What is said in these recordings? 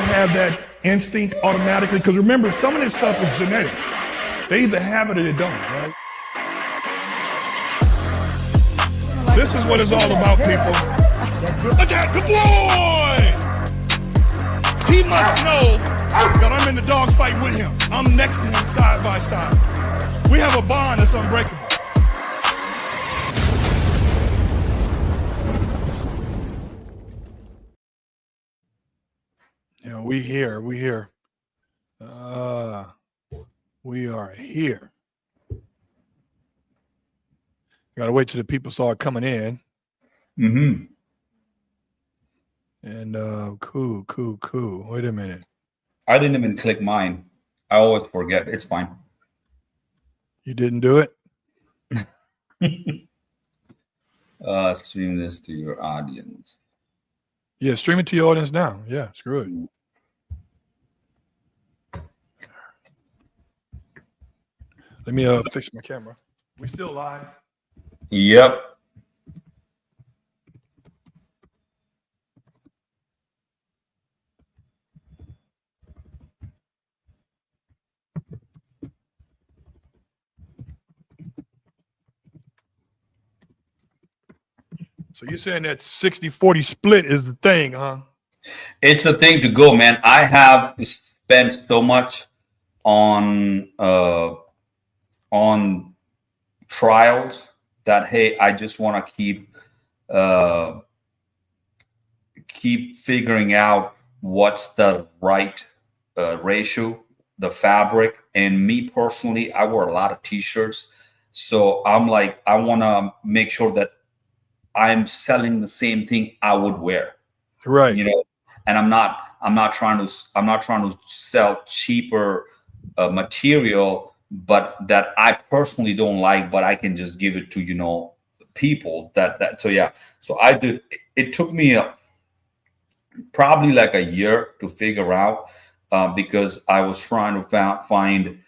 have that instinct automatically, because remember, some of this stuff is genetic. They either have it or they don't, right? This is what it's all about, people. Attack the boy! He must know that I'm in the dog fight with him. I'm next to him side by side. We have a bond that's unbreakable. Yeah, we here. We are here. Gotta wait till the people start coming in. Mm-hmm. And cool. Wait a minute. I didn't even click mine. I always forget. It's fine. You didn't do it? Stream this to your audience. Yeah, stream it to your audience now. Yeah, screw it. Let me fix my camera. We still live? Yep. So you're saying that 60-40 split is the thing, huh? It's the thing to go, man. I have spent so much on trials that, hey, I just want to keep figuring out what's the right ratio, the fabric. And me personally, I wear a lot of t-shirts, so I'm like, I want to make sure that I'm selling the same thing I would wear, right? You know, and I'm not trying to sell cheaper material, but that I personally don't like, but I can just give it to people that. So yeah, so I did. It took me probably like a year to figure out because I was trying to find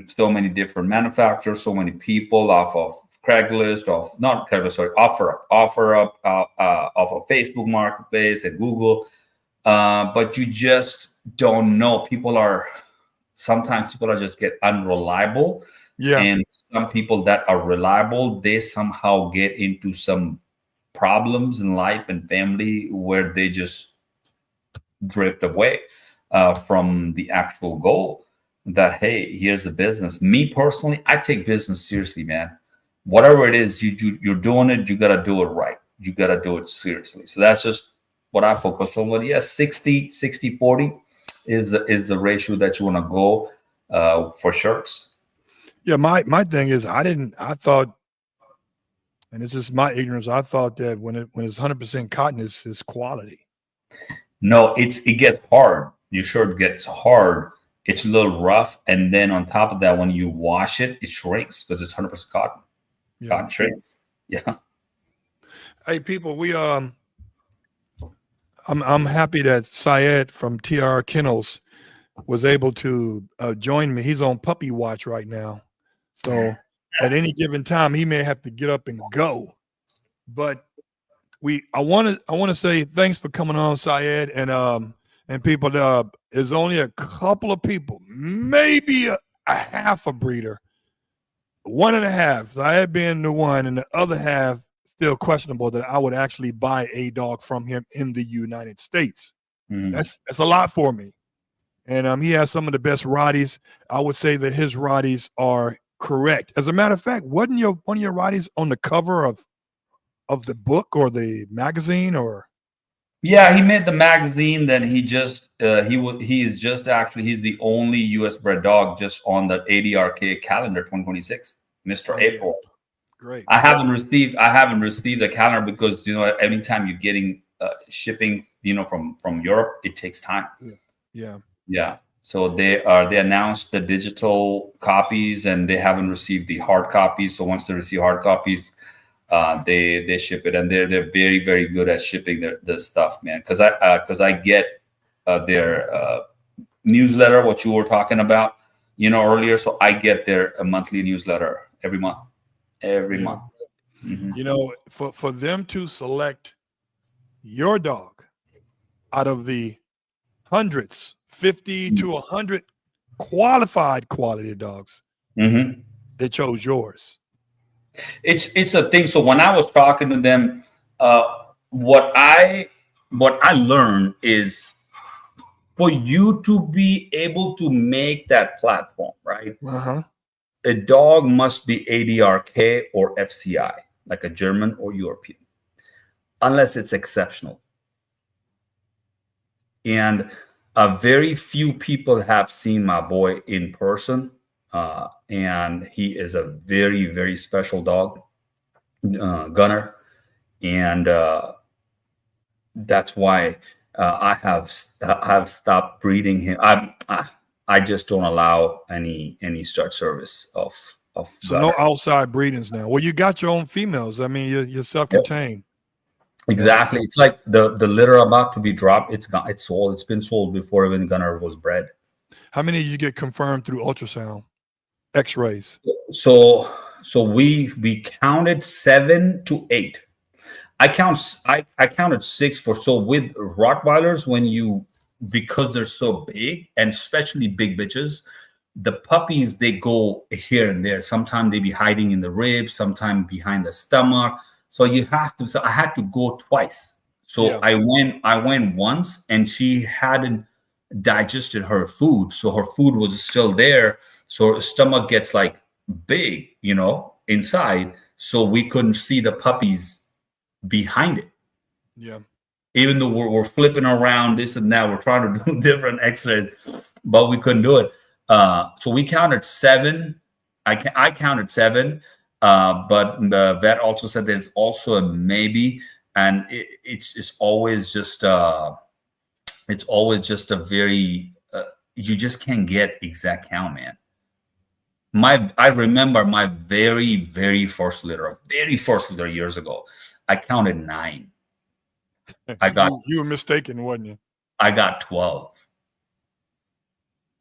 so many different manufacturers, so many people off of Craigslist, OfferUp, off of Facebook Marketplace and Google, but you just don't know. Sometimes people are just get unreliable. Yeah. And some people that are reliable, they somehow get into some problems in life and family where they just drift away from the actual goal that, hey, here's the business. Me personally, I take business seriously, man. Whatever it is you're doing it, you got to do it right. You got to do it seriously. So that's just what I focus on. But yeah, 60-40 is the ratio that you want to go for shirts. Yeah, my thing is I thought, and it's just my ignorance, I thought that when it's 100% cotton, it's quality. No, it gets hard. Your shirt gets hard. It's a little rough, and then on top of that, when you wash it, it shrinks because it's 100% cotton. Yeah. Cotton shrinks. Yeah. Hey, people, I'm happy that Syed from TRK Kennels was able to join me. He's on puppy watch right now, so at any given time he may have to get up and go. But I want to say thanks for coming on, Syed, and people. There's only a couple of people, maybe a half a breeder, 1.5. Syed being the one, and the other half still questionable that I would actually buy a dog from him in the United States. That's a lot for me. And he has some of the best Rotties. I would say that his Rotties are correct. As a matter of fact, wasn't one of your Rotties on the cover of the book or the magazine? Or yeah, he made the magazine. Then he's the only U.S. bred dog just on the ADRK calendar 2026, Mr. April. Yeah. Great. I haven't received the calendar because every time you're getting shipping from Europe, it takes time. Yeah. So they announced the digital copies and they haven't received the hard copies. So once they receive hard copies, they ship it, and they're very, very good at shipping the stuff, man. Because I get their newsletter, what you were talking about, earlier. So I get their monthly newsletter every month. For them to select your dog out of the hundreds, 50 to 100 qualified quality dogs. Mm-hmm. They chose yours. It's a thing. So when I was talking to them, what I learned is for you to be able to make that platform, right? Uh-huh. A dog must be ADRK or FCI, like a German or European, unless it's exceptional. And very few people have seen my boy in person. And he is a very, very special dog, Gunner. And that's why I have stopped breeding him. I just don't allow any stud service of So Gunner. no outside breedings now. Well, you got your own females. I mean, you're self-contained. Exactly. It's like the litter about to be dropped. It's gone. It's sold. It's been sold before even Gunner was bred. How many did you get confirmed through ultrasound, X-rays? So we counted 7 to 8. I counted 6 for, so with Rottweilers, because they're so big, and especially big bitches, the puppies, they go here and there. Sometimes they be hiding in the ribs, sometimes behind the stomach. So I had to go twice. So yeah. I went once, and she hadn't digested her food. So her food was still there. So her stomach gets like big, inside. So we couldn't see the puppies behind it. Yeah. Even though we're flipping around this and that, we're trying to do different x-rays, but we couldn't do it. So we counted 7. I counted 7. But the vet also said there's also a maybe, and it's always just a very you just can't get exact count, man. I remember my very, very first litter years ago. I counted 9. You were mistaken, wasn't you? I got 12.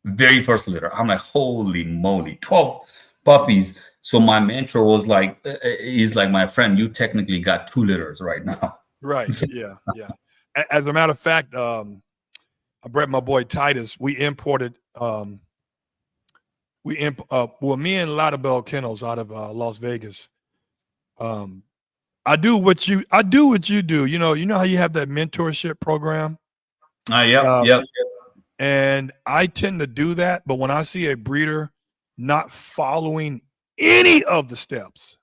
Very first litter. I'm like, holy moly, 12 puppies. So my mentor was like, he's like, my friend, you technically got 2 litters right now. Right. Yeah. Yeah. As a matter of fact, I bred my boy Titus. We imported, me and Lauderdale Kennels out of Las Vegas. I do what you do. You know how you have that mentorship program? Yeah. And I tend to do that. But when I see a breeder not following any of the steps,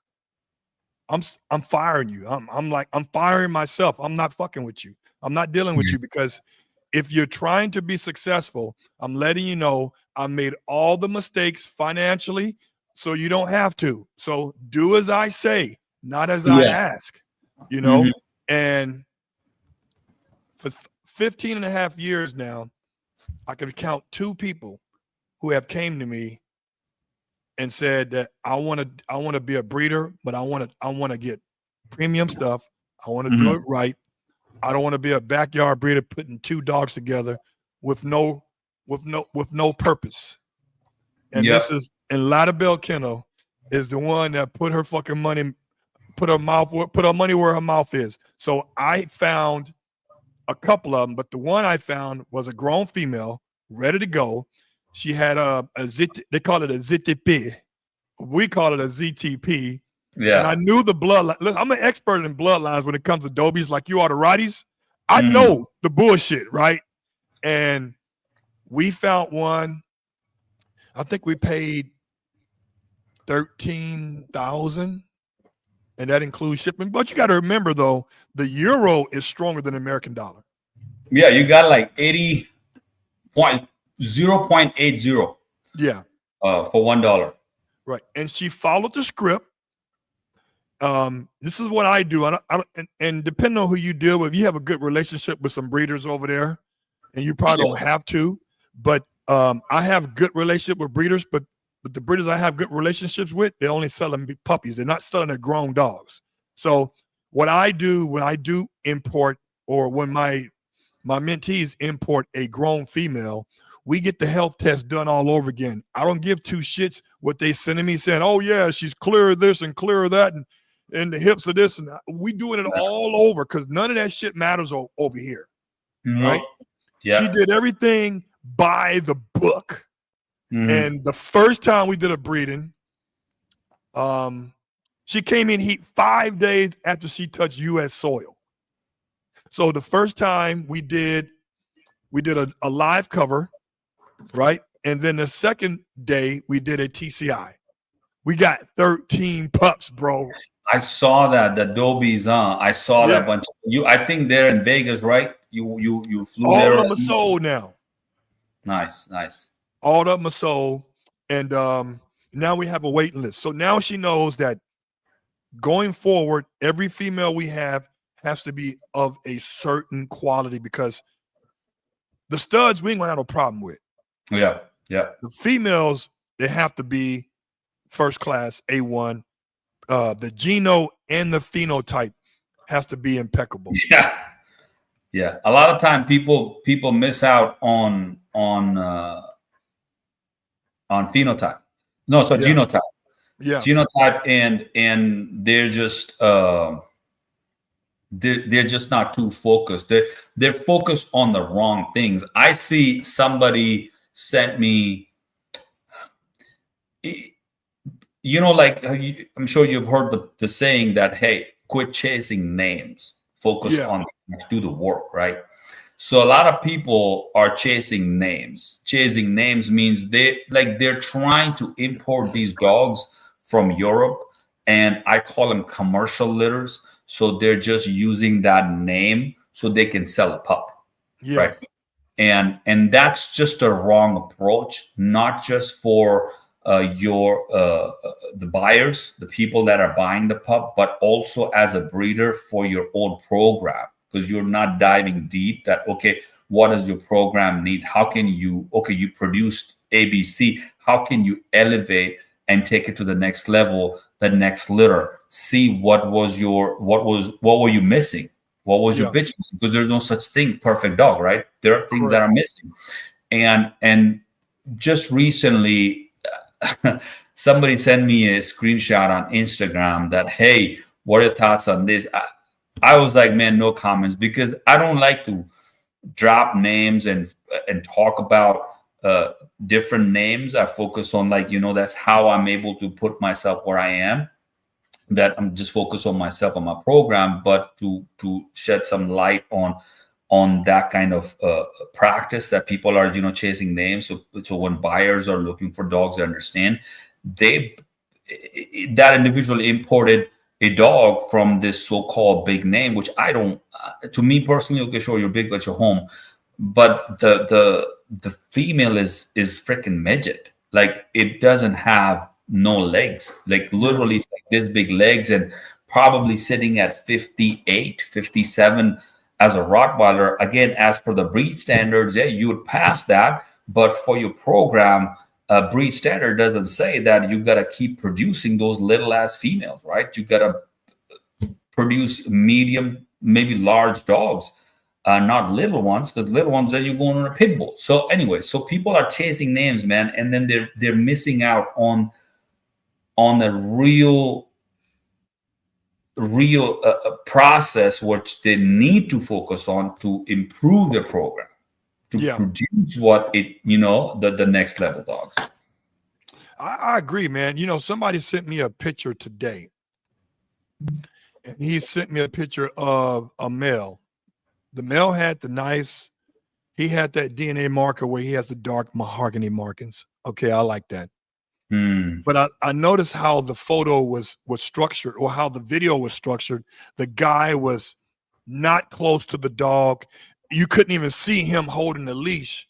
I'm firing you. I'm firing myself. I'm not fucking with you. I'm not dealing with you, because if you're trying to be successful, I'm letting you know I made all the mistakes financially, so you don't have to. So do as I say, not as I ask, and for 15 and a half years now, I could count 2 people who have came to me and said that I want to be a breeder, but I want to get premium stuff. I want to do it right. I don't want to be a backyard breeder putting 2 dogs together with no purpose. And this is, and Lauderdale Kennel is the one that put her money where her mouth is. So I found a couple of them, but the one I found was a grown female, ready to go. She had they call it a ZTP. We call it a ZTP. Yeah. And I knew the bloodline. Look, I'm an expert in bloodlines when it comes to Dobies, like you are the Rotties. I know the bullshit, right? And we found one. I think we paid $13,000, and that includes shipping. But you got to remember, though, the euro is stronger than the American dollar. Yeah, you got like 0.80. Yeah. For $1. Right, and she followed the script. This is what I do. And depending on who you deal with, you have a good relationship with some breeders over there, and you probably don't have to. But I have good relationship with breeders, but the breeders I have good relationships with, they're only selling big puppies. They're not selling their grown dogs. So what I do when I do import, or when my mentees import a grown female, we get the health test done all over again. I don't give 2 shits what they sending me saying, oh yeah, she's clear of this and clear of that, and the hips of this, and we doing it all over, because none of that shit matters over here. Right? She did everything by the book. And the first time we did a breeding, she came in heat 5 days after she touched U.S. soil. So the first time we did a live cover, right? And then the second day we did a TCI. We got 13 pups, bro. I saw that the Dobies, I saw that bunch. I think they're in Vegas, right? You flew there. All of them are sold now. Nice. All of them are sold, and now we have a waiting list. So now she knows that going forward, every female we have has to be of a certain quality, because the studs we ain't gonna have no problem with. Yeah. The females, they have to be first class, A1. The geno and the phenotype has to be impeccable. Yeah. A lot of time people miss out on phenotype. No, so genotype. Yeah. Genotype, and they're just they're just not too focused. They're focused on the wrong things. I see somebody sent me, like, I'm sure you've heard the saying that, hey, quit chasing names, focus on do the work, right? So a lot of people are chasing names. Chasing names means they're trying to import these dogs from Europe, and I call them commercial litters. So they're just using that name so they can sell a pup, right? And that's just a wrong approach, not just for the buyers, the people that are buying the pup, but also as a breeder for your own program, because you're not diving deep that, okay, what does your program need? How can you produced ABC, how can you elevate and take it to the next level, the next litter? See what were you missing? What was your bitch missing? Because there's no such thing, perfect dog, right? There are things that are missing. And just recently, somebody sent me a screenshot on Instagram that, hey, what are your thoughts on this? I was like, man, no comments, because I don't like to drop names and talk about different names. I focus on, that's how I'm able to put myself where I am, that I'm just focused on myself, on my program, but to shed some light on that kind of practice that people are, chasing names. So when buyers are looking for dogs, they understand that individual imported a dog from this so-called big name, which I don't, to me personally, okay, sure, you're big at your home, but the female is freaking midget. Like, it doesn't have no legs, like literally it's like this big legs, and probably sitting at 58, 57 as a Rottweiler. Again, as per the breed standards, you would pass that, but for your program, breed standard doesn't say that you got to keep producing those little ass females, right? You got to produce medium, maybe large dogs, not little ones, because little ones, then you're going on a pit bull. So anyway, so people are chasing names, man, and then they're missing out on the real process which they need to focus on to improve their program, to produce what the next level dogs. I agree, man. Somebody sent me a picture today, and he sent me a picture of a male. The male had he had that DNA marker where he has the dark mahogany markings. Okay, I like that. But I noticed how the photo was structured, or how the video was structured. The guy was not close to the dog. You couldn't even see him holding the leash.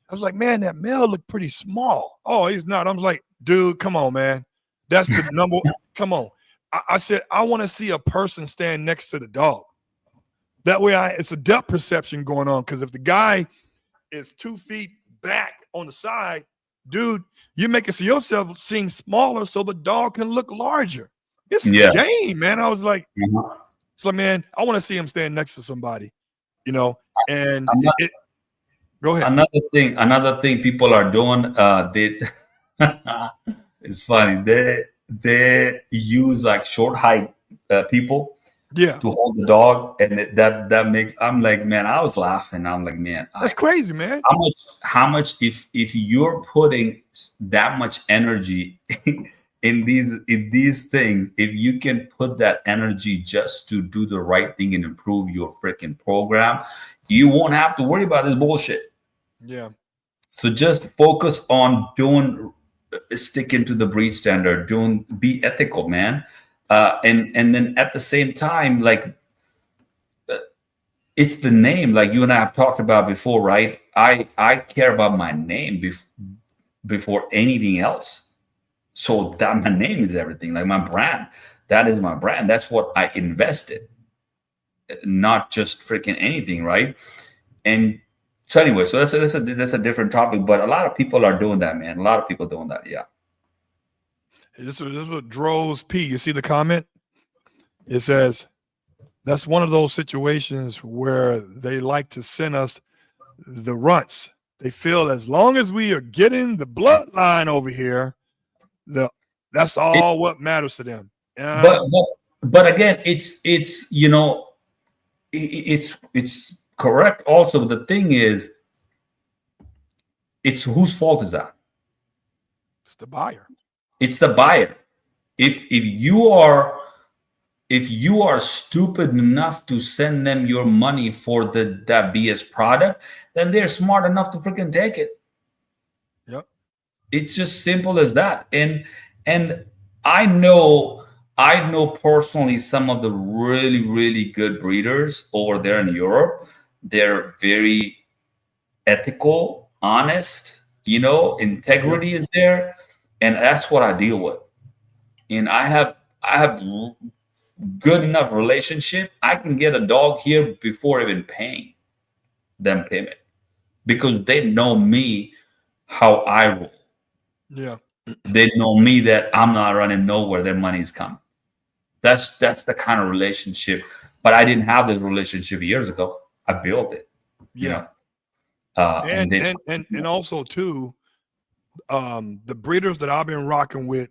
I was like, man, that male looked pretty small. Oh, he's not. I was like, dude, come on, man. That's the number. Come on. I said, I want to see a person stand next to the dog. That way it's a depth perception going on. Because if the guy is 2 feet back on the side, dude, you're making yourself seem smaller so the dog can look larger. It's a game, man. I was like, so man, I want to see him stand next to somebody, and go ahead. Another thing people are doing, it's funny. They use like short height people, Yeah, to hold the dog, and that makes, I'm like, man, I was laughing. I'm like, man, that's crazy, man. how much if you're putting that much energy in these things, if you can put that energy just to do the right thing and improve your freaking program, you won't have to worry about this bullshit. Yeah, So just focus on doing, sticking to the breed standard, doing, be ethical, man. And then at the same time, like, it's the name, like you and I have talked about before, right? I care about my name before anything else. So that my name is everything, like my brand. That is my brand. That's what I invested, not just freaking anything, right? And so anyway, so that's a different topic, but a lot of people are doing that, man. A lot of people doing that, yeah. this is what Droz P. You see the comment? It says that's one of those situations where they like to send us the runts. They feel as long as we are getting the bloodline over here, the that's It, all what matters to them. but but again, it's it's correct. Also, the thing is, it's whose fault is that? It's the buyer. It's the buyer. If you are stupid enough to send them your money for that BS product, then they're smart enough to freaking take it. Yep. It's just simple as that. And I know personally some of the really, really good breeders over there in Europe. They're very ethical, honest, Yep. integrity is there. And that's what I deal with. And I have good enough relationship. I can get a dog here before even paying them payment, because they know me, how I roll. Yeah. They know me, that I'm not running nowhere. Their money's coming. That's the kind of relationship. But I didn't have this relationship years ago. I built it, you Yeah. know. And then And also too, the breeders that I've been rocking with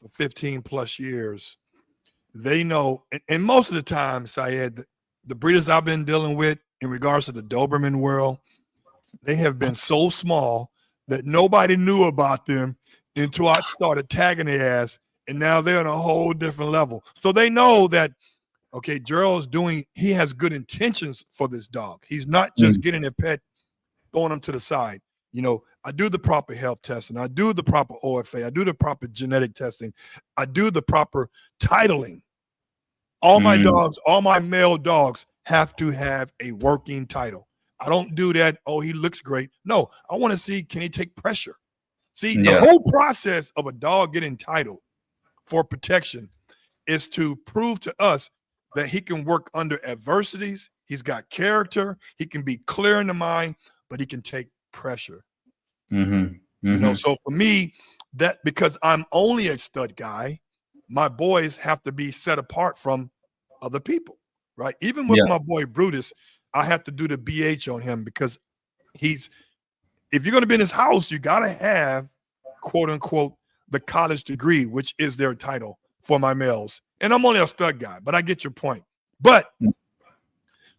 for 15 plus years, they know, and most of the time, Syed, the breeders I've been dealing with in regards to the Doberman world, they have been so small that nobody knew about them until I started tagging their ass, and now they're on a whole different level. So they know that okay, Gerald's he has good intentions for this dog. He's not just mm, getting a pet, throwing him to the side. I do the proper health testing. I do the proper OFA. I do the proper genetic testing. I do the proper titling. mm, All my male dogs have to have a working title. I don't do that. Oh, he looks great. No, I want to see, can he take pressure? See, the yeah. whole process of a dog getting titled for protection is to prove to us that he can work under adversities. He's got character. He can be clear in the mind, but he can take pressure. Hmm. Hmm. So for me, that because I'm only a stud guy, my boys have to be set apart from other people, right? Even with Yeah. my boy Brutus, I have to do the BH on him because if you're going to be in his house, you got to have quote unquote the college degree, which is their title for my males. And I'm only a stud guy, but I get your point. But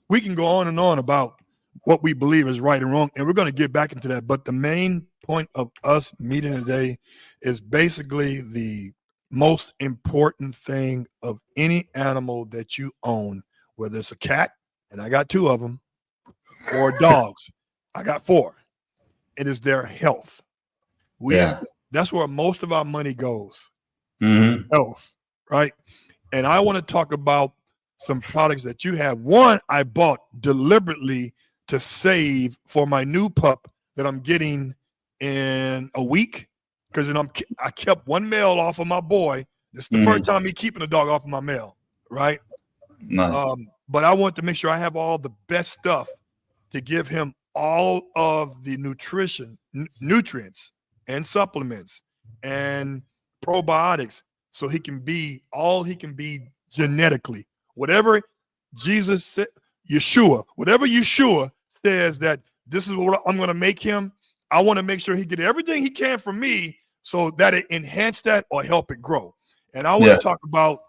we can go on and on about what we believe is right and wrong, and we're going to get back into that. But the main point of us meeting today is basically the most important thing of any animal that you own, whether it's a cat, and I got 2 of them, or dogs, I got 4. It is their health. Yeah. That's where most of our money goes. Hmm. Health, right? And I want to talk about some products that you have. One I bought deliberately to save for my new pup that I'm getting in a week because I kept one male off of my boy. This is the Hmm. first time me keeping a dog off of my male, right? Nice. But I want to make sure I have all the best stuff to give him all of the nutrients and supplements and probiotics so he can be all he can be genetically. Whatever Jesus said, whatever Yeshua says that this is what I'm going to make him, I want to make sure he get everything he can from me so that it enhance that or help it grow. And I want Yeah. to talk about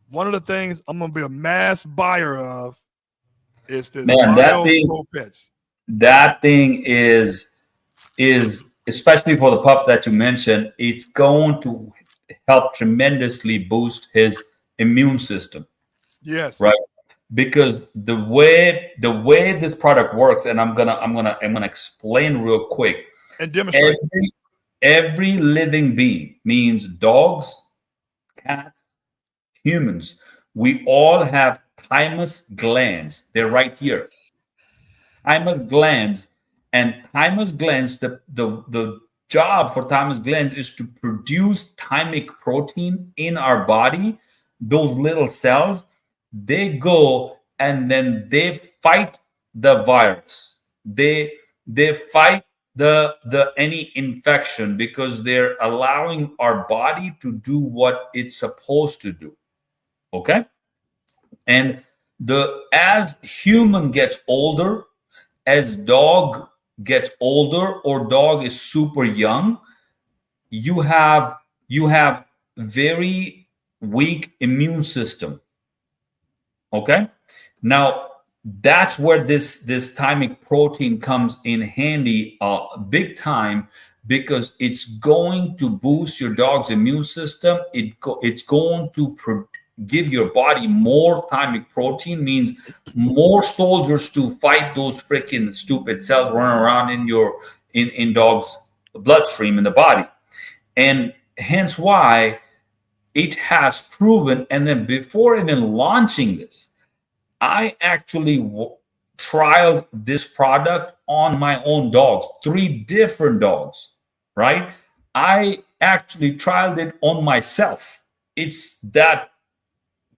one of the things I'm gonna be a mass buyer of is this Man, Bio Pro Pets. that thing is especially for the pup that you mentioned, it's going to help tremendously boost his immune system, Yes. right? Because the way this product works, and I'm gonna explain real quick. And demonstrate. Every living being, means dogs, cats, humans, we all have thymus glands. They're right here. Thymus glands, and thymus glands, the job for thymus glands is to produce thymic protein in our body. Those little cells, they go and then they fight the virus. They fight the any infection, because they're allowing our body to do what it's supposed to do. Okay? And the as human gets older, as dog gets older, or dog is super young, you have very weak immune system. Okay? Now that's where this thymic protein comes in handy big time, because it's going to boost your dog's immune system. It's going to give your body more thymic protein, means more soldiers to fight those freaking stupid cells running around in your in dog's bloodstream in the body. And hence why it has proven. And then before even launching this, I actually trialed this product on my own dogs, 3 different dogs, right? I actually trialed it on myself. It's that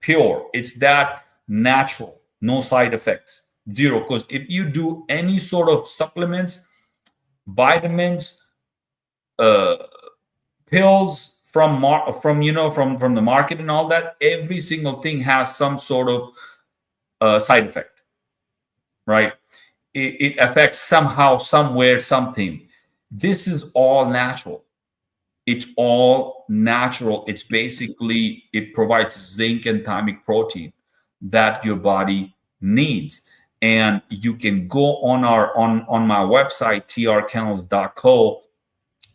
pure, it's that natural, no side effects, 0. Because if you do any sort of supplements, vitamins, pills from the market and all that, every single thing has some sort of side effect, right? It affects somehow, somewhere, something. This is all natural. It's all natural. It's basically, it provides zinc and thymic protein that your body needs. And you can go on my website, trkennels.co.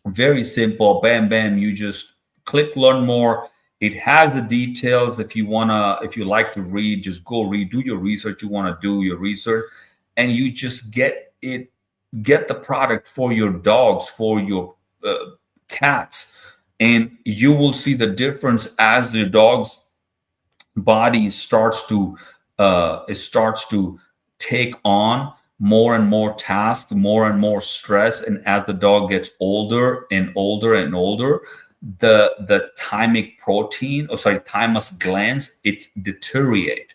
Very simple. Bam, bam. You just click learn more. It has the details. If you like to read, just go read, do your research. You want to do your research, and you just get the product for your dogs, for your cats, and you will see the difference as your dog's body starts to take on more and more tasks, more and more stress. And as the dog gets older and older and older, the thymic protein, thymus glands, it deteriorate.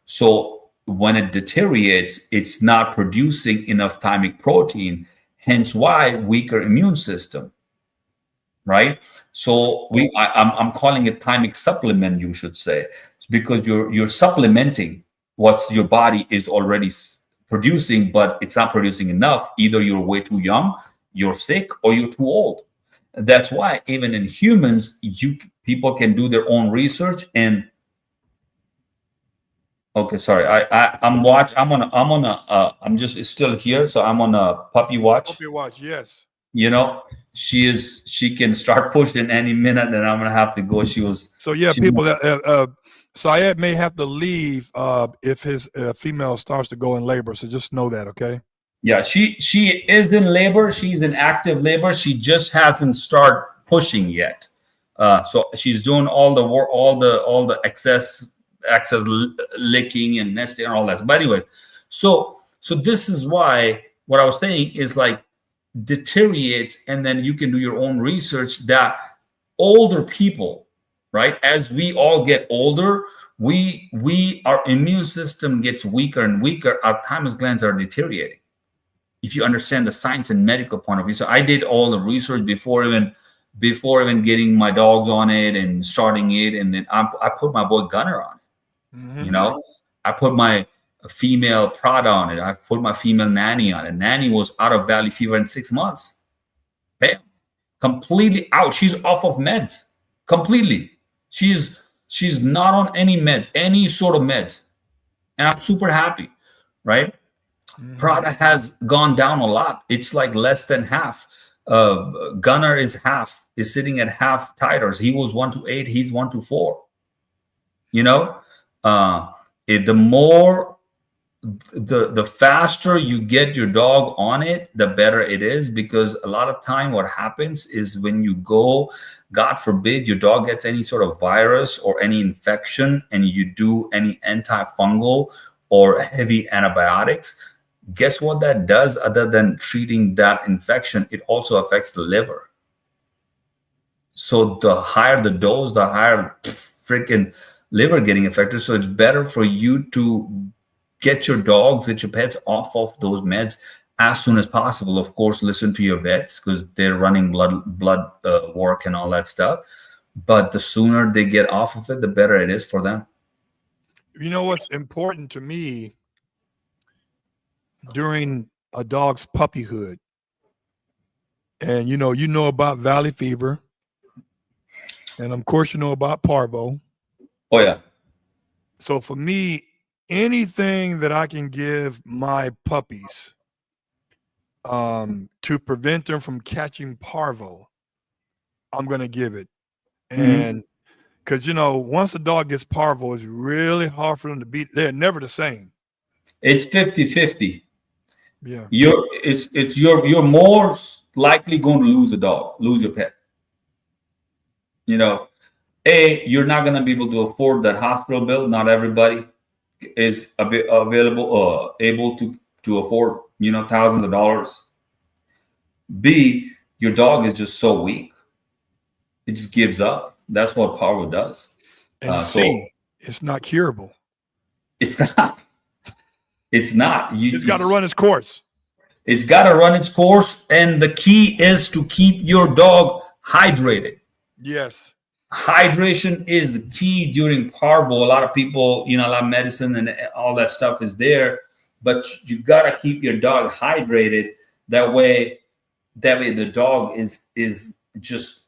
So when it deteriorates, it's not producing enough thymic protein, hence why weaker immune system, right? So I'm calling it thymic supplement, you should say, because you're supplementing what your body is already producing, but it's not producing enough. Either you're way too young, you're sick, or you're too old. That's why even in humans, people can do their own research. And okay, sorry, I'm just still here, so I'm on a puppy watch. Puppy watch, yes. She can start pushing any minute, and I'm gonna have to go. People that Syed may have to leave if his female starts to go in labor. So just know that, okay? Yeah, she is in labor. She's in active labor. She just hasn't started pushing yet. So she's doing all the work, all the excess licking and nesting and all that. But anyways, so this is why what I was saying is like deteriorates, and then you can do your own research that older people, right? As we all get older, our immune system gets weaker and weaker. Our thymus glands are deteriorating. If you understand the science and medical point of view. So I did all the research before even getting my dogs on it and starting it, and then I put my boy Gunner on it. Mm-hmm. I put my female Prada on it. I put my female Nanny on it. Nanny was out of valley fever in 6 months. Bam, completely out. She's off of meds completely. She's She's not on any meds, any sort of meds. And I'm super happy, right? Prada has gone down a lot. It's like less than half. Gunner is sitting at half titers. He was 1 to 8. He's 1 to 4. You know, the more, the faster you get your dog on it, the better it is, because a lot of time what happens is when you go, God forbid, your dog gets any sort of virus or any infection and you do any antifungal or heavy antibiotics, guess what that does other than treating that infection? It also affects the liver. So the higher the dose, the higher freaking liver getting affected. So it's better for you to get your dogs, get your pets off of those meds as soon as possible. Of course, listen to your vets because they're running blood work and all that stuff. But the sooner they get off of it, the better it is for them. You know what's important to me during a dog's puppyhood, and you know about valley fever, and of course you know about parvo. Oh yeah. So for me, anything that I can give my puppies to prevent them from catching parvo, I'm going to give it. And because, once a dog gets parvo, it's really hard for them to beat. They're never the same. It's 50-50. Yeah. You're more likely going to lose your pet. You're not going to be able to afford that hospital bill. Not everybody is able to afford, thousands of dollars. B, your dog is just so weak. It just gives up. That's what parvo does. And C, it's not curable. It's not. It's not. It's got to run its course. It's got to run its course. And the key is to keep your dog hydrated. Yes. Hydration is key during parvo. A lot of people, a lot of medicine and all that stuff is there, but you got to keep your dog hydrated. That way the dog is just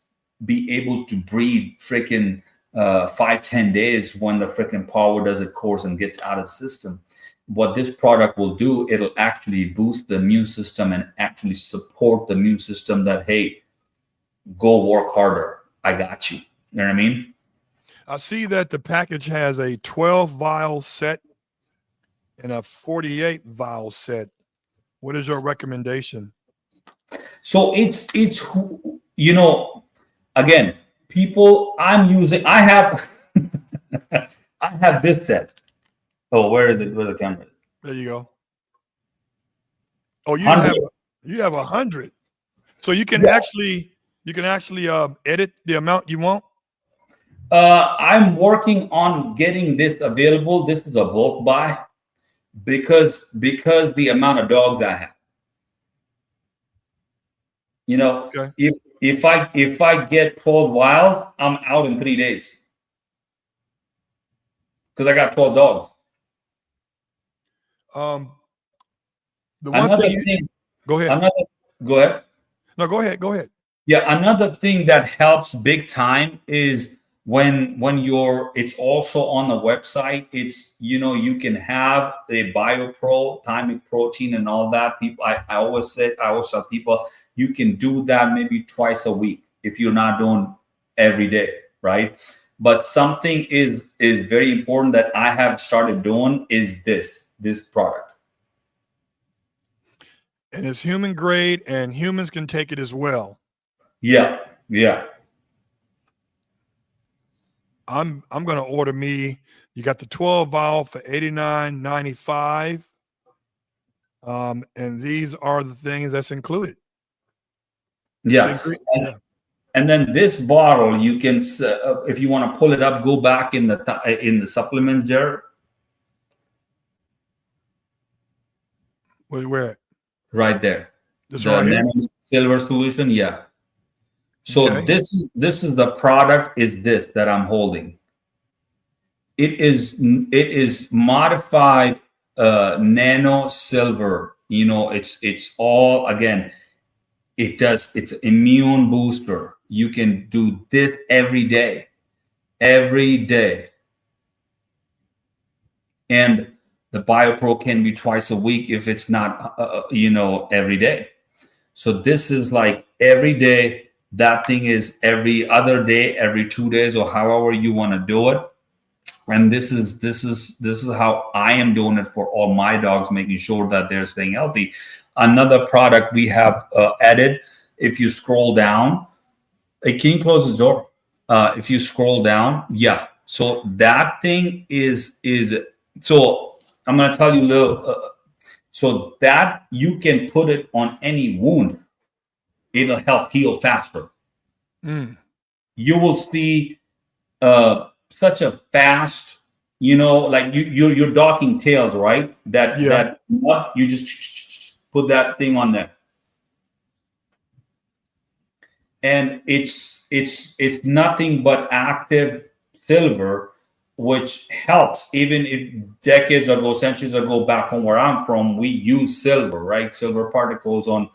be able to breathe freaking 5-10 days when the freaking parvo does its course and gets out of the system. What this product will do, it'll actually boost the immune system and actually support the immune system that, hey, go work harder. I got you. You know what I mean? I see that the package has a 12 vial set and a 48 vial set. What is your recommendation? So it's again, people I have I have this set. Oh, where is it? Where's the camera? There you go. Oh, you have 100. So you can actually edit the amount you want. I'm working on getting this available. This is a bulk buy because the amount of dogs I have. Okay. If I get 12 vials, I'm out in 3 days because I got 12 dogs. The one thing. Go ahead. Go ahead. No, go ahead. Go ahead. Yeah, another thing that helps big time is when it's also on the website. It's you can have a BioPro, thymic protein, and all that. People, I always tell people you can do that maybe twice a week if you're not doing every day, right? But something is very important that I have started doing is this product. And it's human grade, and humans can take it as well. Yeah. I'm going to order me. You got the 12 vial for $89.95. And these are the things that's included. Yeah. And then this bottle, you can, if you want to pull it up, go back in the supplement jar. Where? Right there. This right here? Silver solution. Yeah. So okay. this is the product is this that I'm holding. It is modified nano silver. It's all, again, it's immune booster. You can do this every day. every day. And the BioPro can be twice a week if it's not, every day. So this is like every day. That thing is every other day, every 2 days, or however you want to do it. And this is how I am doing it for all my dogs, making sure that they're staying healthy. Another product we have added, if you scroll down, can you close the door? If you scroll down, yeah. So that thing is so I'm gonna tell you a little. So that you can put it on any wound, it'll help heal faster. You will see such a fast, like you're docking tails, right? That you just put that thing on there, and it's nothing but active silver, which helps. Even if decades ago, centuries ago, back home where I'm from, we use silver, right? Silver particles on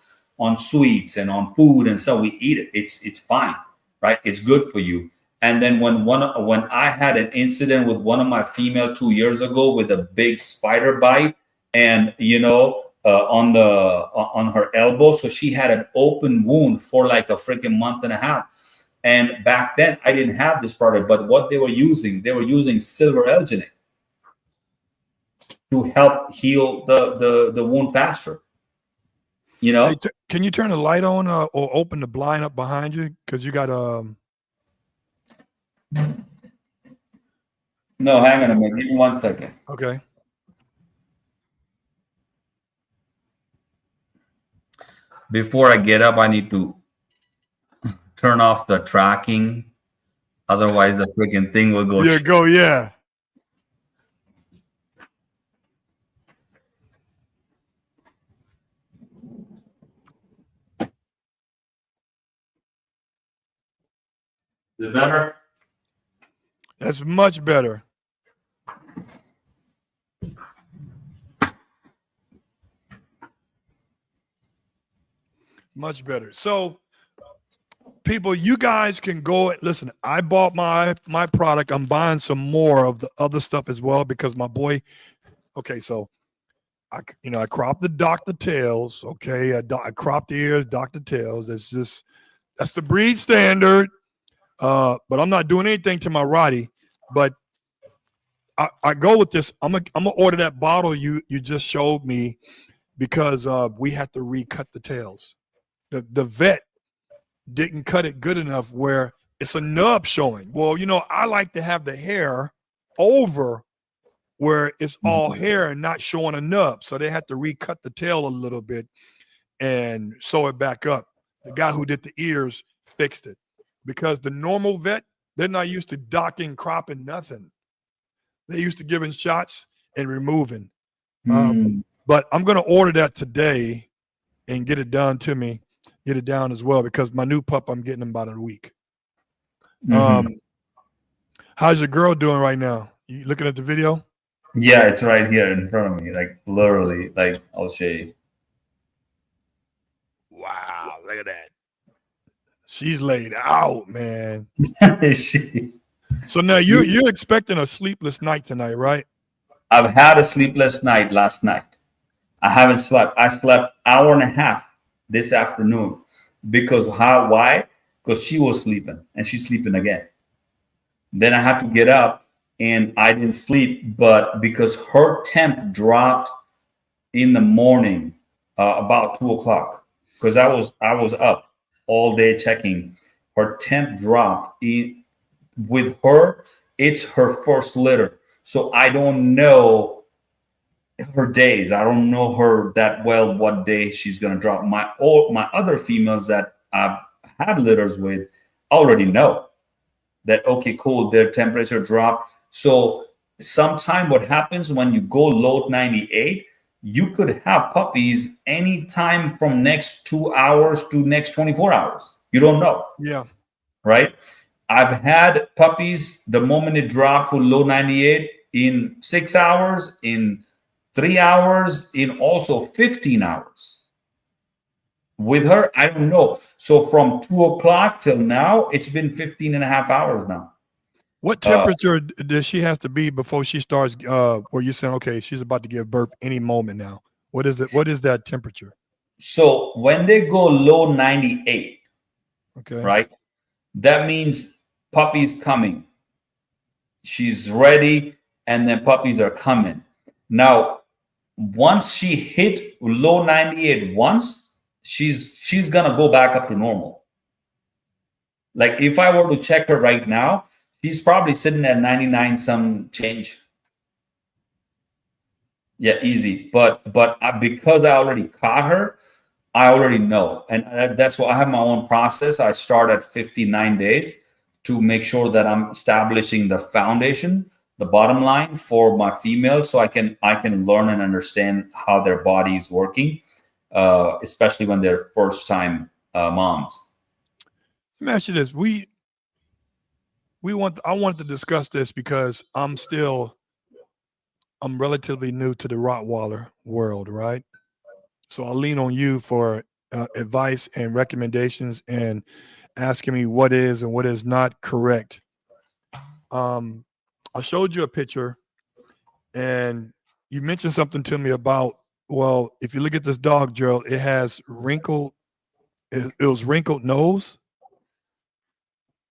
sweets and on food, and so we eat it. It's fine, right? It's good for you. And then when I had an incident with one of my female 2 years ago with a big spider bite, and on her elbow, so she had an open wound for like a freaking month and a half. And back then I didn't have this product, but what they were using silver alginate to help heal the wound faster. Hey, can you turn the light on or open the blind up behind you? Because you got No, hang on a minute. Give me 1 second. Okay. Before I get up, I need to turn off the tracking. Otherwise, the freaking thing will go. Yeah. Is it better? That's much better. Much better. So, people, you guys can go and listen. I bought my product. I'm buying some more of the other stuff as well because my boy. Okay, so I cropped the tails. Okay, I cropped the ears, docked the tails. That's the breed standard. But I'm not doing anything to my Rottie. But I go with this. I'm gonna order that bottle you just showed me because we had to recut the tails. The vet didn't cut it good enough where it's a nub showing. Well, I like to have the hair over where it's all hair and not showing a nub. So they had to recut the tail a little bit and sew it back up. The guy who did the ears fixed it because the normal vet, they're not used to docking, cropping, nothing. They're used to giving shots and removing. But I'm going to order that today and get it done to me. Get it down as well because my new pup, I'm getting him about a week. How's your girl doing right now? You looking at the video? Yeah, it's right here in front of me, like literally. Like I'll show you. Wow, look at that. She's laid out, man. So now you're expecting a sleepless night tonight, right? I've had a sleepless night last night. I haven't slept. I slept hour and a half this afternoon because why? Because she was sleeping and she's sleeping again. Then I had to get up and I didn't sleep, but because her temp dropped in the morning about 2:00, because I was up all day checking. Her temp dropped. With her, it's her first litter, so I don't know her days. I don't know her that well. What day she's gonna drop? My other females that I've had litters with already know that. Okay, cool. Their temperature dropped. So sometime what happens when you go load 98, you could have puppies anytime from next 2 hours to next 24 hours. You don't know. Yeah. Right. I've had puppies the moment it dropped to low 98 in 6 hours, in 3 hours, in also 15 hours. With her, I don't know. So from 2:00 till now, it's been 15 and a half hours now. What temperature does she has to be before she starts? Where you saying, okay, she's about to give birth any moment now? What is it? What is that temperature? So when they go low 98, Okay. right? That means puppy's coming. She's ready, and then puppies are coming. Now, once she hit low 98 once, she's gonna go back up to normal. Like if I were to check her right now, she's probably sitting at 99 some change. Yeah, easy. But because I already caught her, I already know, and that's why I have my own process. I start at 59 days to make sure that I'm establishing the foundation, the bottom line for my females, so I can learn and understand how their body is working, especially when they're first time moms. Let me ask you this: I want to discuss this because I'm relatively new to the Rottweiler world, right? So I'll lean on you for advice and recommendations and asking me what is and what is not correct. I showed you a picture and you mentioned something to me about, well, if you look at this dog, Gerald, it has it was wrinkled nose.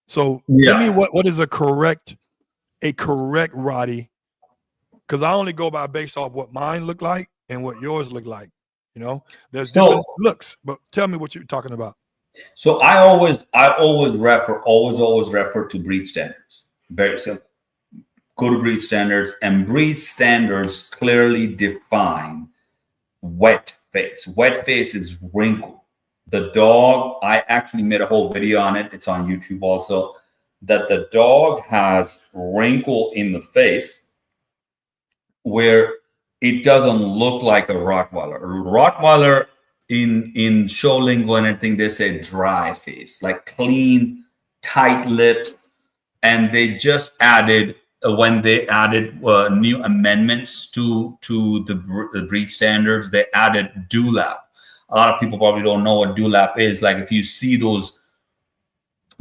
So tell me what is a correct Roddy, because I only go by based off what mine look like and what yours look like. You know, there's different looks, but tell me what you're talking about. So I always refer to breed standards. Very simple. Go to breed standards, and breed standards clearly define wet face. Wet face is wrinkle. The dog, I actually made a whole video on it. It's on YouTube also. That the dog has wrinkle in the face where it doesn't look like a Rottweiler. Rottweiler in show lingo and everything, they say dry face, like clean, tight lips. And they just added, when they added new amendments to the breed standards, they added dewlap. A lot of people probably don't know what dewlap is. Like if you see those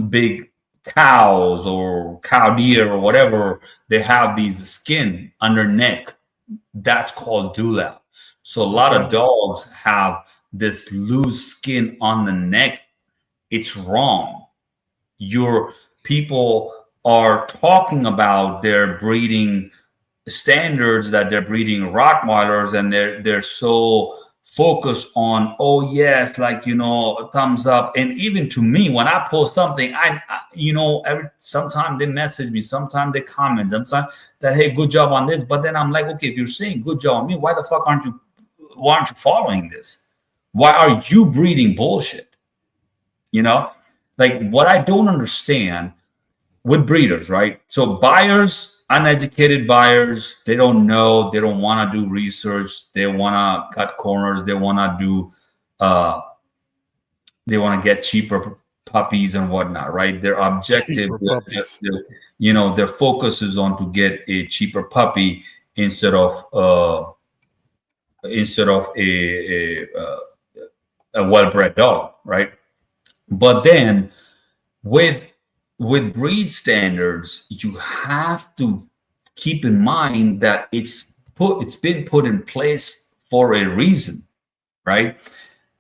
big cows or cow deer or whatever, they have these skin under neck. That's called dewlap. So a lot of dogs have this loose skin on the neck. It's wrong. Your people are talking about their breeding standards, that they're breeding Rottweilers, and they're so focused on, oh yes, like, you know, thumbs up. And even to me, when I post something, I sometimes they message me, sometimes they comment, sometimes that, hey, good job on this. But then I'm like, okay, if you're saying good job on me, why the fuck aren't you following this? Why are you breeding bullshit? You know, like what I don't understand with breeders, right? So buyers, uneducated buyers, they don't know, they don't want to do research, they want to cut corners, they want to get cheaper puppies and whatnot, right? Their objective, their focus is on to get a cheaper puppy instead of a well-bred dog, right? But then with breed standards, you have to keep in mind that it's been put in place for a reason, right?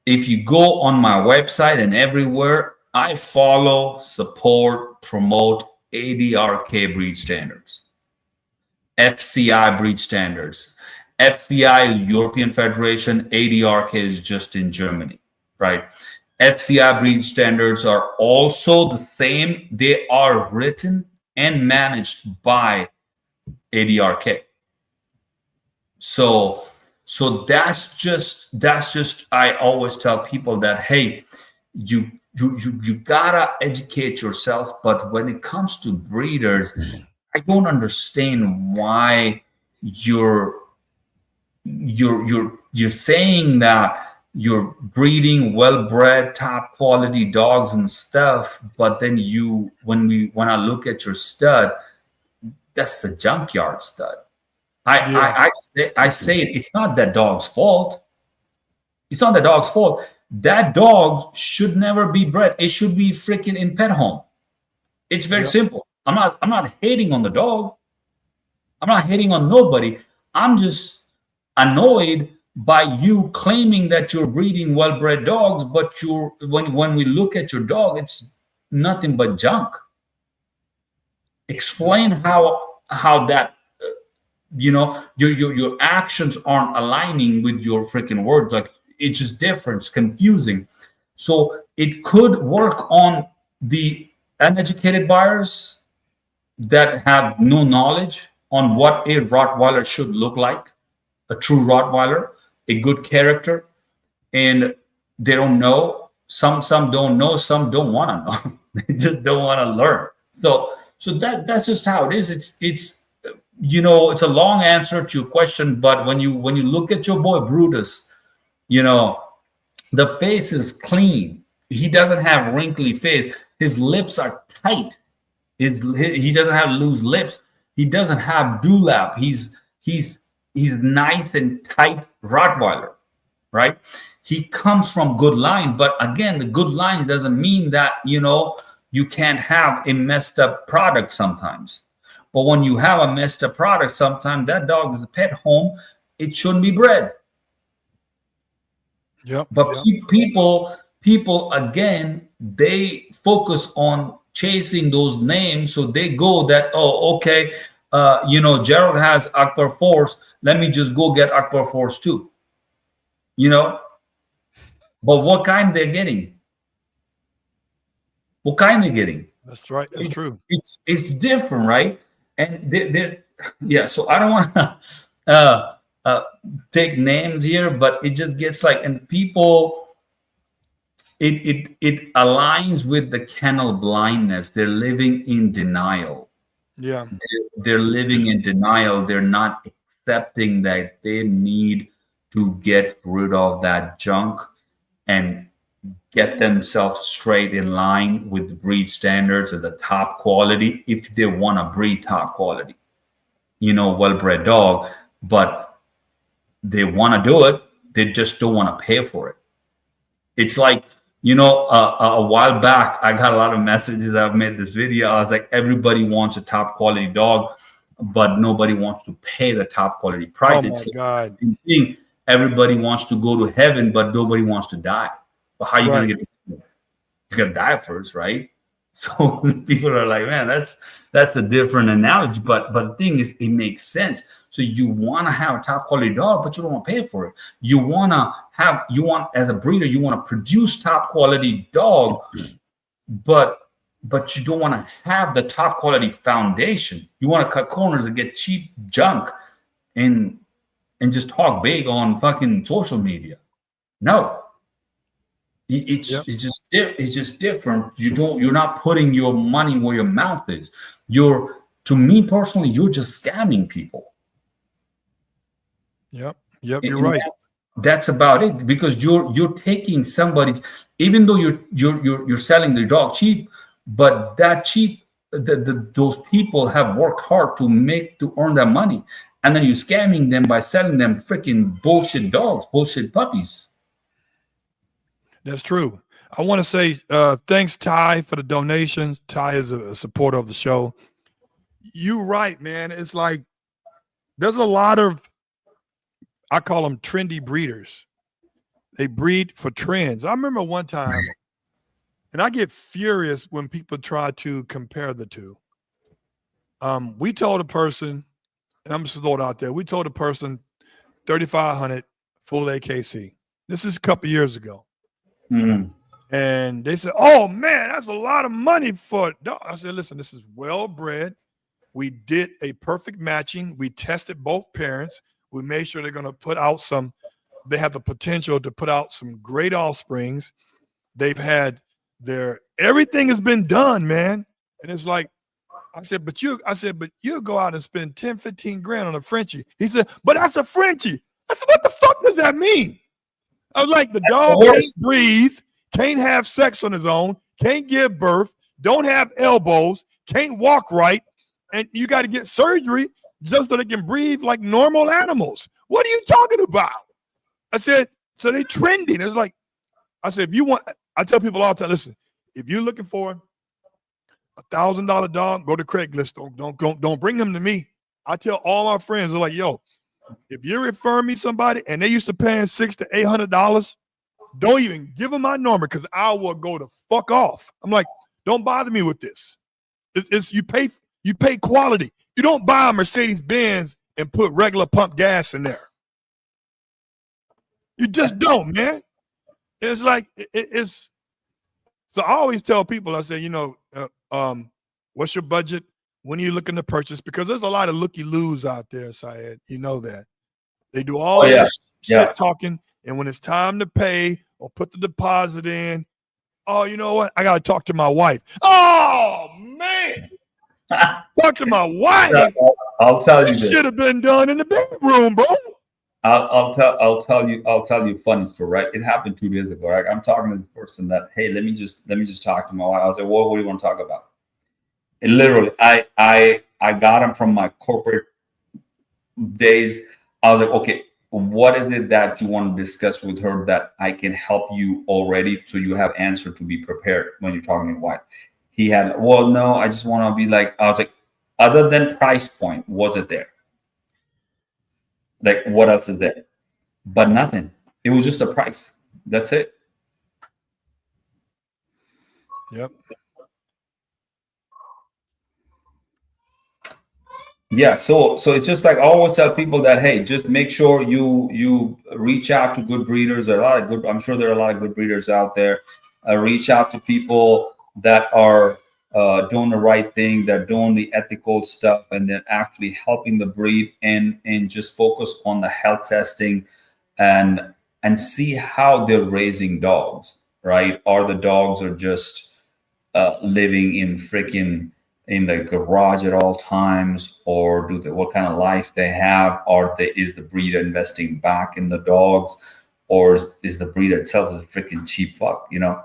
If you go on my website and everywhere, I follow, support, promote ADRK breed standards, FCI breed standards. FCI is European Federation, ADRK is just in Germany, right? FCI breed standards are also the same. They are written and managed by ADRK. So that's just I always tell people that, hey, you gotta educate yourself. But when it comes to breeders, I don't understand why you're saying that you're breeding well-bred, top quality dogs and stuff, but then when I look at your stud, that's the junkyard stud. I say it's not that dog's fault. It's not the dog's fault. That dog should never be bred. It should be freaking in pet home. It's very simple. I'm not hating on the dog. I'm not hating on nobody. I'm just annoyed by you claiming that you're breeding well-bred dogs, but when we look at your dog, it's nothing but junk. Explain how that your actions aren't aligning with your freaking words. Like, it's just different. It's confusing. So it could work on the uneducated buyers that have no knowledge on what a Rottweiler should look like, a true Rottweiler, a good character, and they don't know. Some don't know. Some don't want to know. They just don't want to learn. So that's just how it is. It's it's a long answer to your question, but when you look at your boy Brutus, the face is clean. He doesn't have wrinkly face. His lips are tight. He doesn't have loose lips. He doesn't have dewlap. He's nice and tight Rottweiler, right? He comes from good line, but again, the good lines doesn't mean that you can't have a messed up product sometimes. But when you have a messed up product, sometimes that dog is a pet home. It shouldn't be bred. Yep. But people again, they focus on chasing those names, so they go that, oh, okay, Gerald has Akbar Force. Let me just go get Akbar Force too. But what kind they're getting? What kind they're getting? That's right. That's true. It's different, right? And yeah. So I don't want to take names here, but it just gets like, and people, it aligns with the kennel blindness. They're living in denial. Yeah. They're living in denial. They're not accepting that they need to get rid of that junk and get themselves straight in line with the breed standards and the top quality if they want to breed top quality, well-bred dog, but they want to do it. They just don't want to pay for it. It's like, a while back, I got a lot of messages. I've made this video. I was like, everybody wants a top quality dog, but nobody wants to pay the top quality price. Oh my it's God. the same thing. Everybody wants to go to heaven, but nobody wants to die. But how are you going to get? You got to die first, right? So people are like, man, that's a different analogy. But the thing is, it makes sense. So you want to have a top quality dog, but you don't want to pay for it. You want as a breeder, you want to produce top quality dog, but you don't want to have the top quality foundation. You want to cut corners and get cheap junk and just talk big on fucking social media. No. It's just different. You're not putting your money where your mouth is. To me personally, you're just scamming people. Yep, you're right. That's about it, because you're taking somebody's, even though you're selling the dog cheap, but that cheap, those people have worked hard to earn that money, and then you're scamming them by selling them freaking bullshit dogs, bullshit puppies. That's true. I want to say thanks, Ty, for the donations. Ty is a supporter of the show. You're right, man. It's like there's a lot of, I call them trendy breeders. They breed for trends. I remember one time, and I get furious when people try to compare the two. We told a person, and I'm just throwing it out there, we told a person 3,500 full AKC. This is a couple years ago. Mm-hmm. And they said, oh man, that's a lot of money for it. I said, listen, this is well bred. We did a perfect matching. We tested both parents. We made sure they're going to put out they have the potential to put out some great offsprings. They've had everything has been done, man. And it's like, I said, but you'll go out and spend 10, 15 grand on a Frenchie. He said, but that's a Frenchie. I said, what the fuck does that mean? I was like, the dog can't breathe, can't have sex on his own, can't give birth, don't have elbows, can't walk right, and you got to get surgery just so they can breathe like normal animals. What are you talking about? I said, so they trending. It's like, I said, I tell people all the time, listen, if you're looking for $1,000 dog, go to Craigslist. Don't bring him to me. I tell all my friends, they're like, yo, if you refer me somebody and they used to paying $600 to $800, don't even give them my number because I will go to fuck off. I'm like, don't bother me with this. It's you pay quality. You don't buy a Mercedes Benz and put regular pump gas in there. You just don't, man. It's like it's. So I always tell people, I say, what's your budget? When are you looking to purchase? Because there's a lot of looky-loos out there, Syed. You know that. They do all this shit talking, and when it's time to pay or put the deposit in, oh, you know what? I got to talk to my wife. Oh, man. Talk to my wife. I'll tell you this. Should have been done in the bedroom, bro. I'll tell you a funny story, right? It happened 2 days ago, right? I'm talking to this person that, hey, let me just talk to my wife. I was like, what do you want to talk about? And literally, I got him from my corporate days. I was like, okay, what is it that you want to discuss with her that I can help you already so you have answer to be prepared when you're talking to your wife? He had, well, no, I just want to be like, I was like, other than price point, was it there? Like, what else is there? But nothing. It was just a price. That's it. Yep. Yeah. So it's just like I always tell people that, hey, just make sure you reach out to good breeders. I'm sure there are a lot of good breeders out there. Reach out to people that are doing the right thing, that doing the ethical stuff, and then actually helping the breed, and just focus on the health testing and see how they're raising dogs, right? Or the dogs are just living in the garage at all times, or what kind of life they have, or is the breeder investing back in the dogs, or is the breeder itself a freaking cheap fuck, Yeah.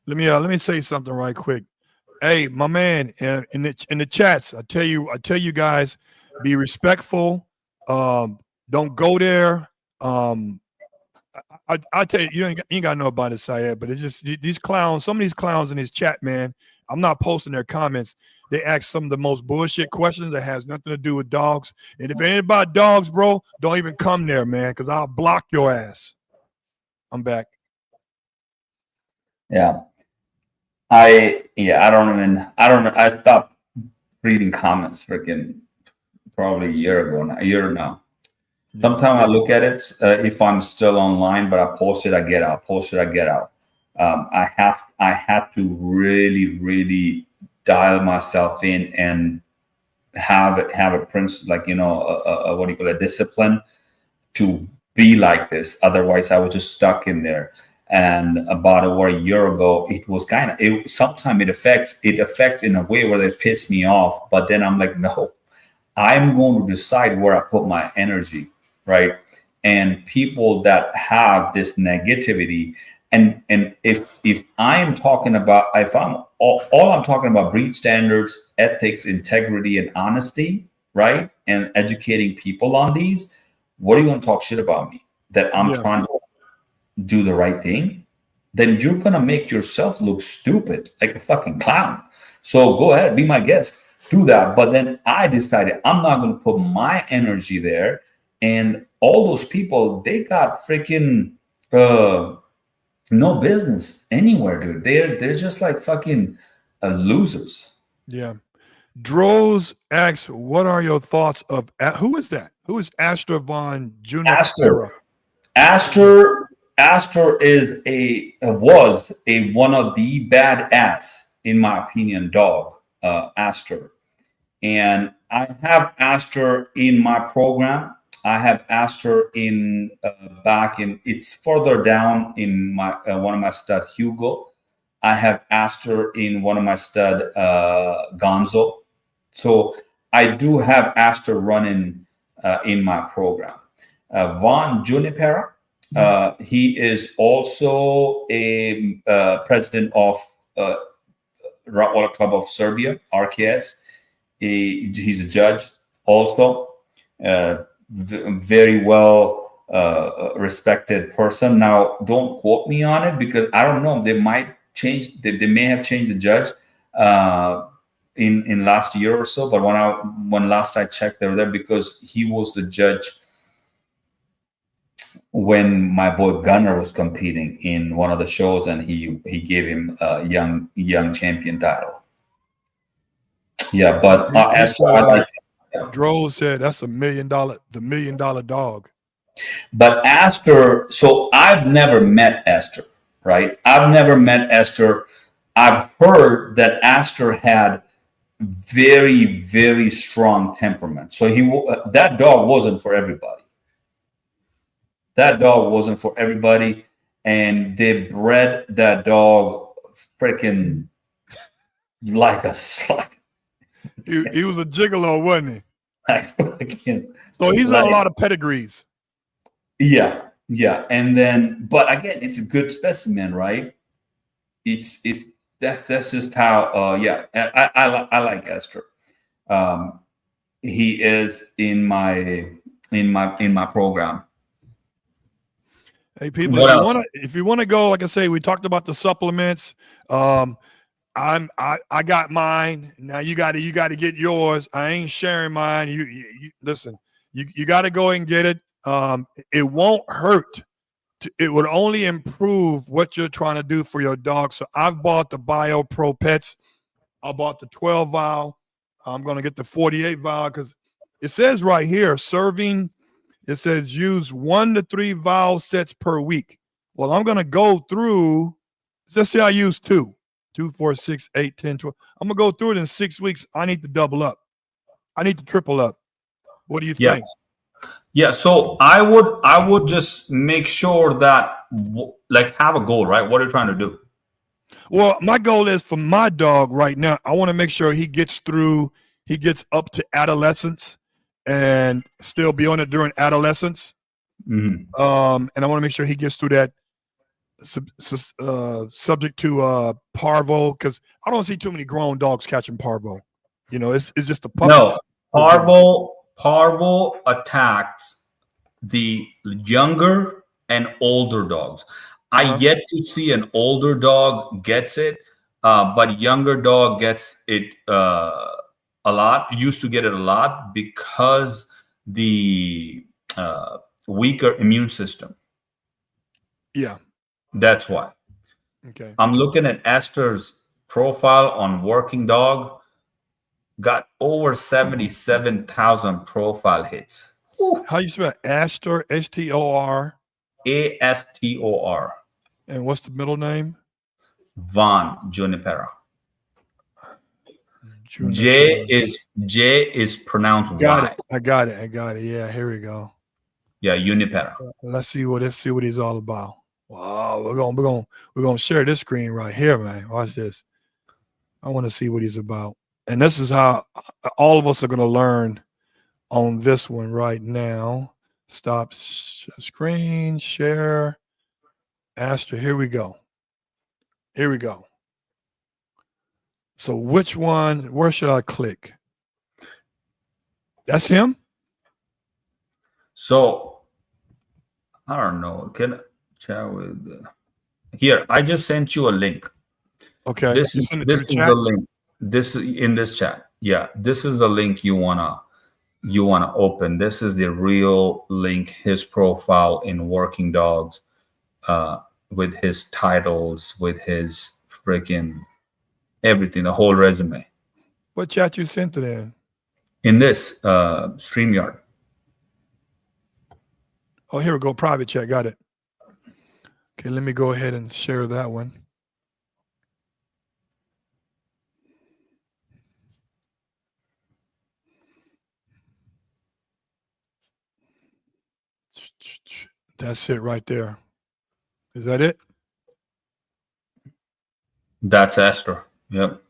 Let me say something right quick. Hey, my man, in the chats, I tell you guys, be respectful. Don't go there. I tell you, you ain't got to know about it, Syed, but it's just these clowns. Some of these clowns in his chat, man. I'm not posting their comments. They ask some of the most bullshit questions that has nothing to do with dogs. And if it ain't about dogs, bro, don't even come there, man, because I'll block your ass. I'm back. Yeah. I stopped reading comments freaking probably a year now. Sometimes I look at it if I'm still online, but I post it, I get out. I had to really dial myself in and have a principle, like what do you call it, discipline to be like this. Otherwise, I was just stuck in there. And about a year ago, it was sometimes it affects in a way where they piss me off. But then I'm like, no, I'm going to decide where I put my energy, right? And people that have this negativity, and if I'm talking about, if I'm all I'm talking about breed standards, ethics, integrity, and honesty, right? And educating people on these, what are you going to talk shit about me? That I'm trying to do the right thing? Then you're going to make yourself look stupid, like a fucking clown. So go ahead, be my guest, do that. But then I decided I'm not going to put my energy there. And all those people, they got freaking no business anywhere, dude. They're just like fucking losers. Yeah. Droz asks, what are your thoughts of who is that? Who is Astor von Juniper? Astor was one of the badass, in my opinion, dog, Astor. And I have Astor in my program. I have Astor in it's further down in my one of my stud, Hugo. I have Astor in one of my stud, Gonzo. So I do have Astor running in my program. Von Juniper, he is also a president of Rottweiler Club of Serbia, RKS. He's a judge also. Very well respected person. Now, don't quote me on it because I don't know. They might changed. They may have changed the judge in last year or so. But when last I checked, they were there because he was the judge when my boy Gunner was competing in one of the shows, and he gave him a young champion title. Yeah, but Droz said that's $1 million, the $1 million dog. But Astor, so I've never met Astor, right? I've never met Astor. I've heard that Astor had very, very strong temperament. So that dog wasn't for everybody. That dog wasn't for everybody, and they bred that dog freaking like a slut. He was a gigolo, wasn't he? So he's in a lot of pedigrees. Yeah, and then, but again, it's a good specimen, right? That's just how. I like Astor. He is in my program. Hey, people, if you want to go, like I say, we talked about the supplements. I got mine. Now you got to get yours. I ain't sharing mine. You listen. You got to go and get it. It won't hurt. It would only improve what you're trying to do for your dog. So I've bought the Bio Pro Pets. I bought the 12 vial. I'm going to get the 48 vial because it says right here, serving. It says use 1 to 3 vial sets per week. Well, I'm going to go through. Let's say I use 2, 4, 6, 8, 10, 12. I'm going to go through it in 6 weeks. I need to double up. I need to triple up. What do you think? Yeah, so I would just make sure that like have a goal, right? What are you trying to do? Well, my goal is for my dog right now, I want to make sure he gets up to adolescence and still be on it during adolescence. Mm-hmm. And I want to make sure he gets through that subject to parvo, because I don't see too many grown dogs catching parvo. It's just the puppies. No, parvo attacks the younger and older dogs. I yet to see an older dog gets it, but younger dog gets it a lot. Used to get it a lot because the weaker immune system. Yeah, that's why. Okay. I'm looking at Astor's profile on Working Dog. Got over 77,000 profile hits. How you spell Astor? Astor. Astor. And what's the middle name? Von Junipero. J is pronounced got Y. I got it. Yeah, here we go. Yeah, Junipero. Let's see what he's all about. Wow, we're gonna share this screen right here, man. Watch this. I want to see what he's about. And this is how all of us are going to learn on this one right now. Stop screen, share, Astor. Here we go. So which one, where should I click? That's him? So, I don't know. Can I chat with... Here, I just sent you a link. Okay. This is the link. This is in this chat. Yeah, this is the link you wanna open. This is the real link. His profile in Working Dogs, with his titles, with his freaking everything, the whole resume. What chat you sent it in? In this StreamYard. Oh, here we go. Private chat. Got it. Okay, let me go ahead and share that one. That's it right there. Is that it? That's Astor. Yep.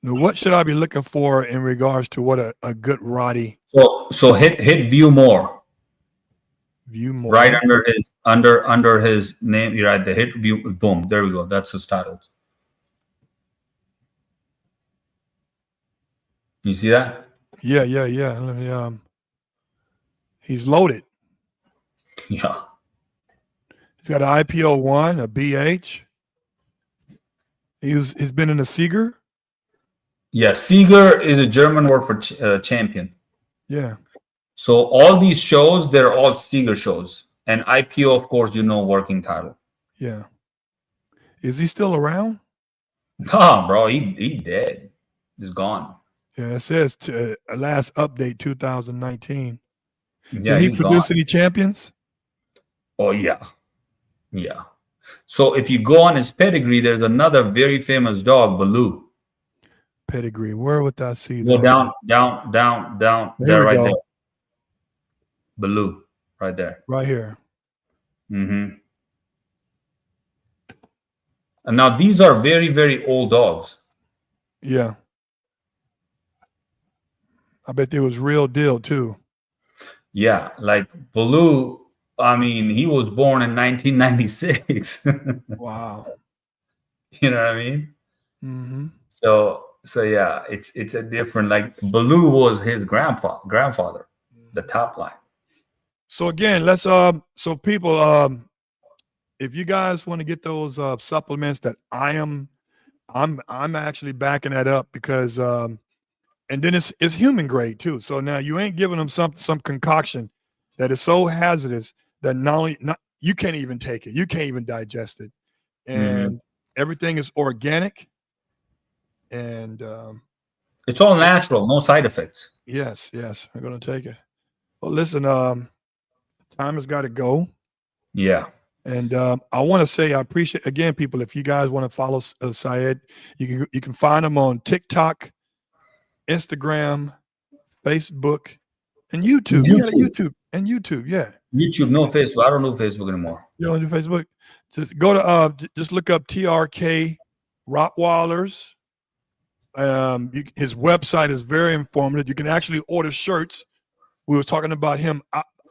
Now, what should I be looking for in regards to what a good Roddy? So hit view more. View more. Right under his name. You're right. The hit view. Boom. There we go. That's his title. You see that? Yeah. Let me, he's loaded. Yeah. He's got an IPO 1, a BH. He's been in a Seeger. Yeah. Seeger is a German word for champion. Yeah. So all these shows, they're all Seeger shows. And IPO, of course, working title. Yeah. Is he still around? Nah, bro, he dead. He's gone. Yeah, it says last update 2019. Yeah, Did he he's produce gone. any champions? Oh yeah, yeah. So if you go on his pedigree, there's another very famous dog, Baloo. Pedigree. Where would I see Go that? down. Here There, we right go. there. Baloo, right there. Right here. Mm-hmm. And now these are very, very old dogs. Yeah. I bet they was real deal too. Yeah, like Baloo. I mean, he was born in 1996. Wow. You know what I mean? Mm-hmm. So yeah, it's a different, like Baloo was his grandfather, the top line. So again, let's so people if you guys want to get those supplements that I'm actually backing that up because and then it's human grade too. So now you ain't giving them some concoction that is so hazardous that not you can't even take it. You can't even digest it. And everything is organic and it's all natural, no side effects. yes, I'm gonna take it. Well, listen, time has got to go. Yeah. And I want to say I appreciate again, people. If you guys want to follow Syed, you can find him on TikTok, Instagram, Facebook, and YouTube. YouTube, yeah. YouTube, no Facebook. I don't do Facebook anymore. You don't do Facebook? Just go to just look up TRK Rottweilers. His website is very informative. You can actually order shirts. We were talking about him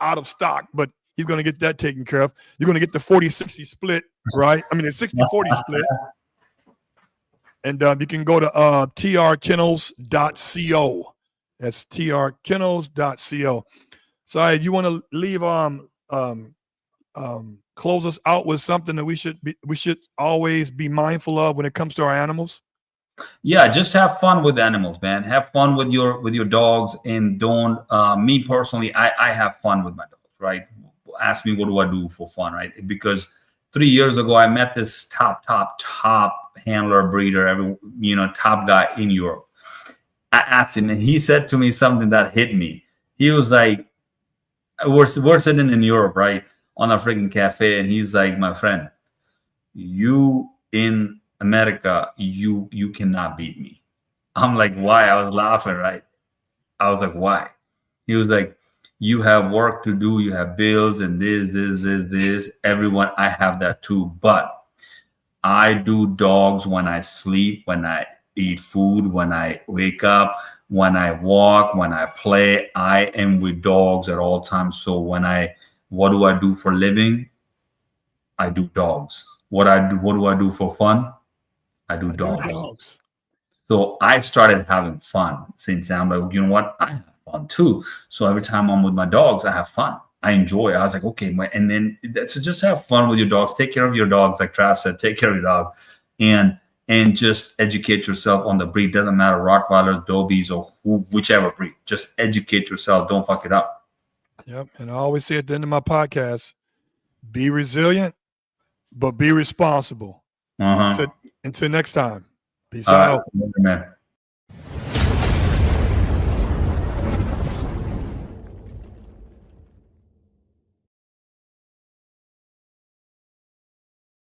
out of stock, but he's going to get that taken care of. You're going to get the 40-60 split, right? I mean, the 60-40 split. And you can go to trkennels.co. That's trkennels.co. Syed, you want to leave close us out with something that we should always be mindful of when it comes to our animals? Yeah, just have fun with animals, man. Have fun with your dogs, and don't. Me personally, I have fun with my dogs. Right? Ask me what do I do for fun, right? Because 3 years ago, I met this top handler, breeder, top guy in Europe. I asked him, and he said to me something that hit me. He was like, "We're sitting in Europe, right, on a freaking cafe," and he's like, "My friend, you in America, you cannot beat me." I'm like, "Why?" I was laughing, right? I was like, "Why?" He was like, "You have work to do, you have bills and this. Everyone, I have that too. But I do dogs when I sleep, when I eat food, when I wake up, when I walk, when I play. I am with dogs at all times. So what do I do for a living? I do dogs. What do I do for fun? I do dogs. So I started having fun since then. I'm like, you know what? I have fun too. So every time I'm with my dogs, I have fun. I enjoy it. I was like, okay, and then so just have fun with your dogs. Take care of your dogs, like Trav said. Take care of your dog, and just educate yourself on the breed. Doesn't matter, Rottweilers, Dobies, or whichever breed. Just educate yourself. Don't fuck it up. Yep. And I always say at the end of my podcast, be resilient, but be responsible. Until next time. Peace out. Man.